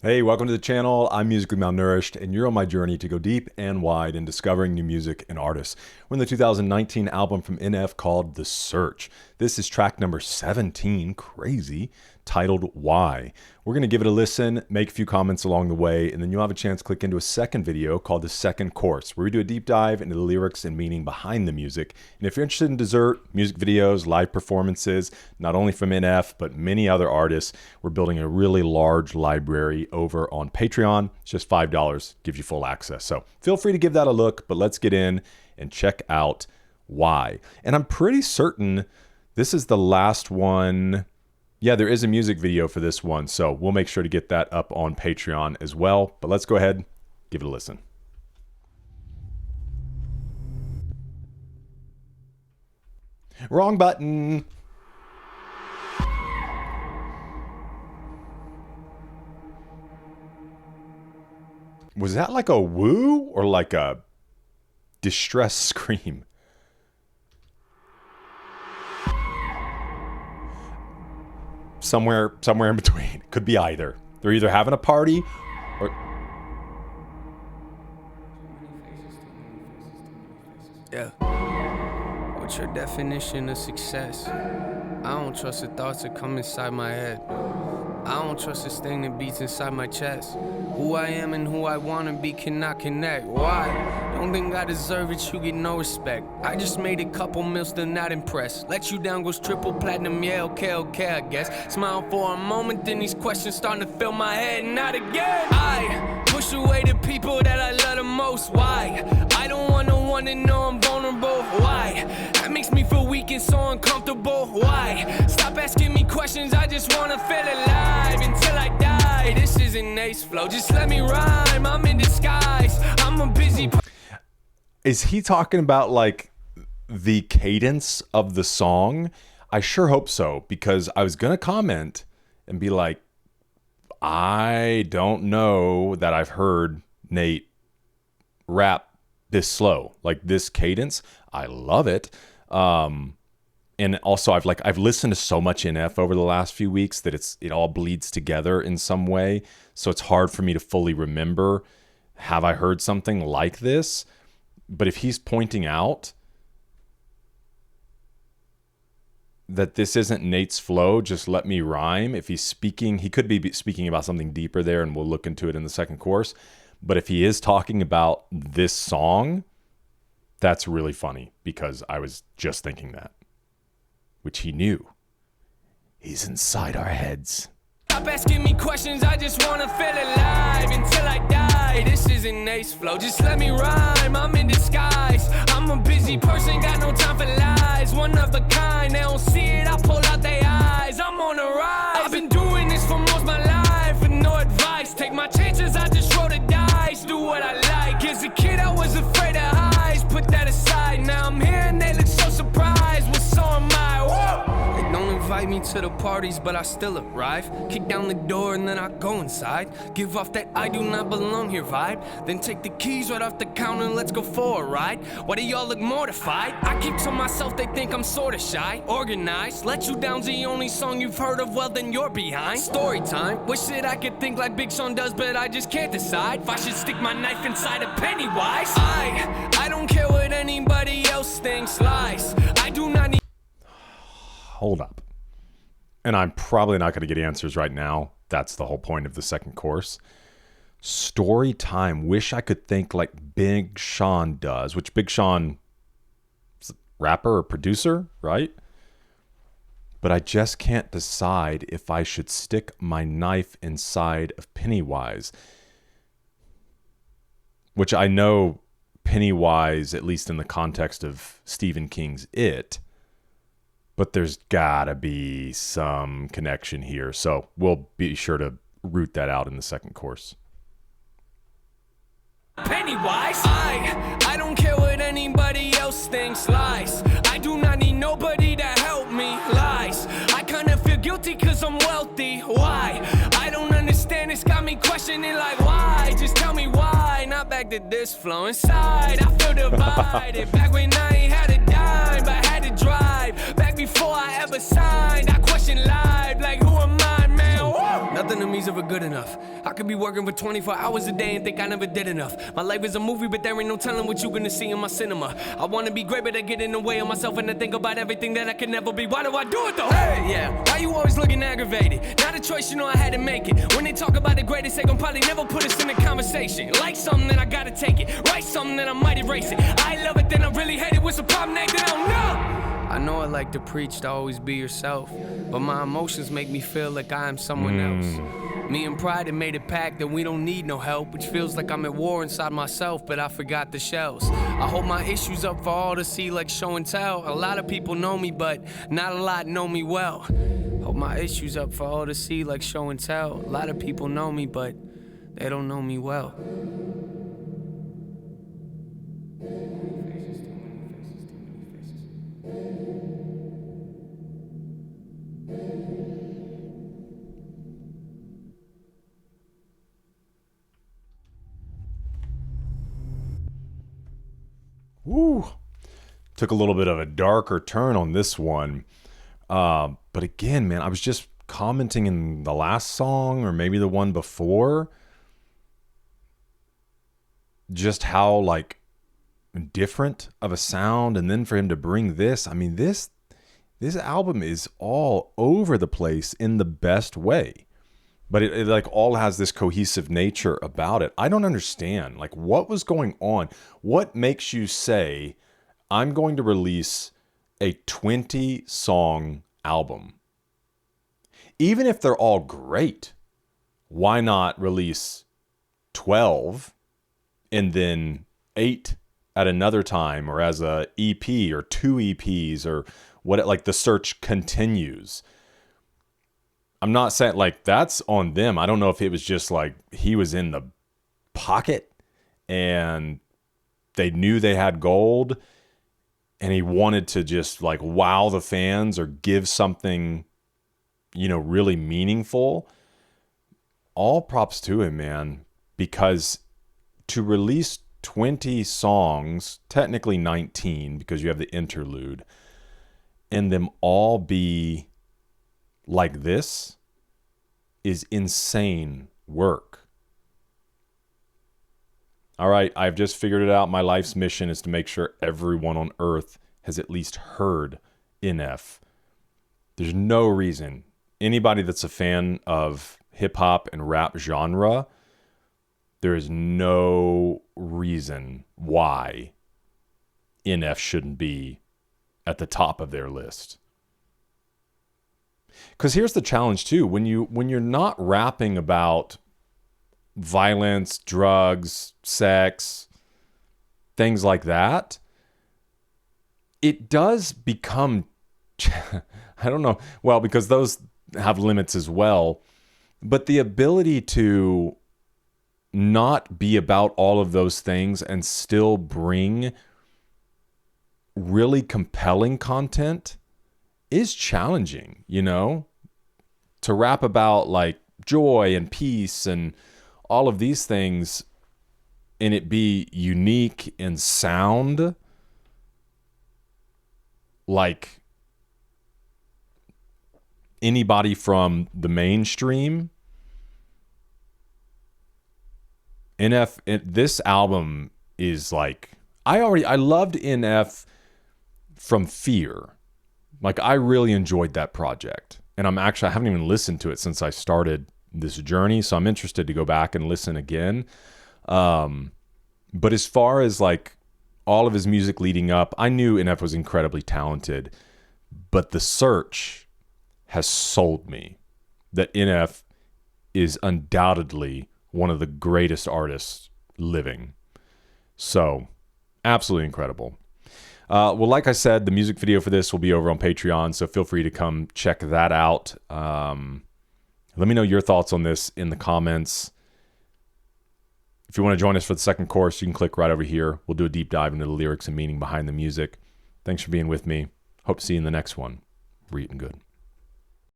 Hey, welcome to the channel. I'm Musically Malnourished, and you're on my journey to go deep and wide in discovering new music and artists. We're in the 2019 album from NF called The Search. This is track number 17, crazy, titled Why. We're going to give it a listen, make a few comments along the way, and then you'll have a chance to click into a second video called The Second Course, where we do a deep dive into the lyrics and meaning behind the music. And if you're interested in dessert, music videos, live performances, not only from NF, but many other artists, we're building a really large library over on Patreon. It's just $5, gives you full access. So feel free to give that a look, but let's get in and check out Why. And I'm pretty certain this is the last one. Yeah, there is a music video for this one, so we'll make sure to get that up on Patreon as well. But let's go ahead, give it a listen. Wrong button. Was that like a woo or like a distress scream? Somewhere in between. Could be either. They're either having a party or... Yeah. What's your definition of success? I don't trust the thoughts that come inside my head. I don't trust this thing that beats inside my chest. Who I am and who I wanna be cannot connect. Why? Don't think I deserve it, you get no respect. I just made a couple mils, still not impressed. Let you down goes triple platinum, yeah, okay, I guess. Smile for a moment, then these questions starting to fill my head, not again. I push away the people that I love the most. Why? I don't want no one to know I'm vulnerable. Why? That makes me feel weak and so uncomfortable. Why? Stop asking me questions, I just wanna feel alive until I die. This isn't ace flow, just let me rhyme. I'm in disguise, I'm a busy... Is he talking about like the cadence of the song? I sure hope so, because I was gonna comment and be like, I don't know that I've heard Nate rap this slow, like this cadence. I love it. And also I've listened to so much NF over the last few weeks that it all bleeds together in some way. So it's hard for me to fully remember, have I heard something like this? But if he's pointing out that this isn't Nate's flow, just let me rhyme. If he's speaking, he could be speaking about something deeper there, and we'll look into it in the second course. But if he is talking about this song, that's really funny, because I was just thinking that, which he knew. He's inside our heads. Stop asking me questions, I just wanna feel alive until I die. This isn't ace flow, just let me rhyme. I'm in disguise, I'm a busy person, got no time for lies. One of a kind, they don't see it, I pull out their eyes. I'm on a rise, I've been doing this for most of my life with no advice. Take my chances, I just roll the dice, do what I like. As a kid I was afraid of highs, put that aside. Now I'm here and they look so surprised, well so am I. Whoa! They don't invite me to the parties, but I still arrive. Kick down the door and then I go inside. Give off that I do not belong here vibe. Then take the keys right off the counter and let's go for a ride. Why do y'all look mortified? I keep to myself, they think I'm sorta shy. Organized, Let You Down's the only song you've heard of, well then you're behind. Story time, wish that I could think like Big Sean does, but I just can't decide if I should stick my knife inside a Pennywise. I don't care what anybody else thinks, lies. I do not need... Hold up. And I'm probably not going to get answers right now. That's the whole point of the second course. Story time. Wish I could think like Big Sean does, which Big Sean is a rapper or producer, right? But I just can't decide if I should stick my knife inside of Pennywise. Which I know Pennywise, at least in the context of Stephen King's It, but there's gotta be some connection here. So we'll be sure to root that out in the second course. Pennywise, I don't care what anybody else thinks, lies. I do not need nobody to help me, lies. I kinda feel guilty cause I'm wealthy, why? I don't understand, it's got me questioning like why? Just tell me why, not back to this flow inside. I feel divided, back when I ain't had a dime, but had to drive. Back before I ever signed, I question live, like who am I, man? Whoa! Nothing to me's ever good enough. I could be working for 24 hours a day and think I never did enough. My life is a movie, but there ain't no telling what you gonna see in my cinema. I wanna be great, but I get in the way of myself and I think about everything that I can never be. Why do I do it though? Hey, yeah. Why you always looking aggravated? Not a choice, you know I had to make it. When they talk about the greatest, they gon' probably never put us in a conversation. Like something, then I gotta take it. Write something, then I might erase it. I love it, then I really hate it. What's the problem, Nathan? I don't know. I know I like to preach to always be yourself, but my emotions make me feel like I am someone else. Me and pride have made a pact that we don't need no help, which feels like I'm at war inside myself, but I forgot the shells. I hold my issues up for all to see like show and tell. A lot of people know me, but not a lot know me well. Hold my issues up for all to see like show and tell. A lot of people know me, but they don't know me well. Woo. Took a little bit of a darker turn on this one. But again, man, I was just commenting in the last song or maybe the one before just how like different of a sound, and then for him to bring this, I mean, this album is all over the place in the best way. But it like all has this cohesive nature about it. I don't understand. Like, what was going on? What makes you say, I'm going to release a 20-song album? Even if they're all great, why not release 12 and then 8 at another time, or as a EP or 2 EPs, or what? Like, the search continues. I'm not saying like that's on them. I don't know if it was just like he was in the pocket and they knew they had gold and he wanted to just like wow the fans or give something, you know, really meaningful. All props to him, man, because to release 20 songs, technically 19 because you have the interlude, and them all be like this is insane work. All right, I've just figured it out. My life's mission is to make sure everyone on earth has at least heard NF. There's no reason anybody that's a fan of hip hop and rap genre, there is no reason why NF shouldn't be at the top of their list. Because here's the challenge too: when you're not rapping about violence, drugs, sex, things like that, it does become, I don't know, well, because those have limits as well, but the ability to not be about all of those things and still bring really compelling content is challenging, you know? To rap about like joy and peace and all of these things and it be unique and sound like anybody from the mainstream. This album is like, I loved NF from Fear. Like, I really enjoyed that project. And I haven't even listened to it since I started this journey. So I'm interested to go back and listen again. But as far as like all of his music leading up, I knew NF was incredibly talented. But The Search has sold me that NF is undoubtedly one of the greatest artists living. So, absolutely incredible. Well, like I said, the music video for this will be over on Patreon, so feel free to come check that out. Let me know your thoughts on this in the comments. If you want to join us for the second course, you can click right over here. We'll do a deep dive into the lyrics and meaning behind the music. Thanks for being with me. Hope to see you in the next one. We're eating good.